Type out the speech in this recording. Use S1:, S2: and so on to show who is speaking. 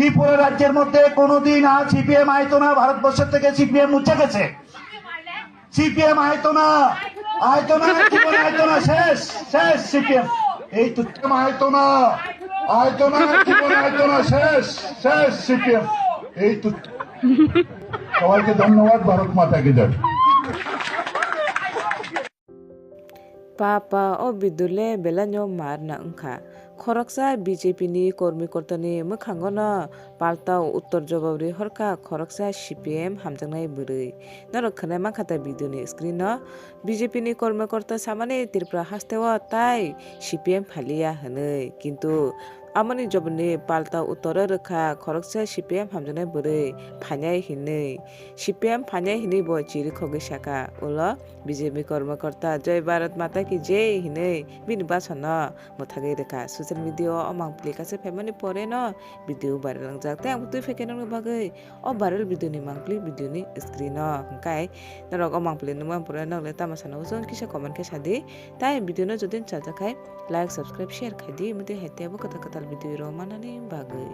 S1: ত্রিপুরা রাজ্যের মধ্যে কোনোদিন আর সিপিএম আইতো না, ভারতবর্ষের থেকে সিপিএম মুছে গেছে। সিপিএম আইতো না, জীবনে আইতো না, শেষ শেষ সিপিএম। এই তো আইতো না, জীবনে আইতো না, শেষ শেষ সিপিএম। এই তো সবাইকে ধন্যবাদ। ভারত মাতাকে জয়।
S2: Papa o bidule belanyo marna ungkha khoroksa BJP ni kormi kortani mukhangono palta uttor jawabri horka khoroksa CPM hamjangnai bwrwi norok khane makhata video ni screen no BJP ni kormi korta samane Tripura hasteo tai CPM phalia hwnwi kintu amoni jobni palta uttore rokha khoroksa CPM hamjangnai bwrwi phanai hinwi CPM phanai hinwi bo chiri khogi saka ulo BJP কর্মকর্তা জয় ভারত মাতা কি জয় হিনে বিনি বাসনা মথাগে রেখা social media অমাং প্লিকাছে ফেমানি পরে ন video viral লাংজাক তে আম তুই ফেকেন বাগৈ অ ভাইরাল ভিডিও নি মাংপ্লি ভিডিও নি স্ক্রিন হংকাই নরক অমাং প্লি নুমাং পরে নলে তামাসানো জং কিসা কমেন্ট কে সাদি তাই ভিডিও ন যদি চাজাখাই লাইক সাবস্ক্রাইব শেয়ার খাইদি মতে হেতে কথা কথাল ভিডিও র মানানি বাগৈ।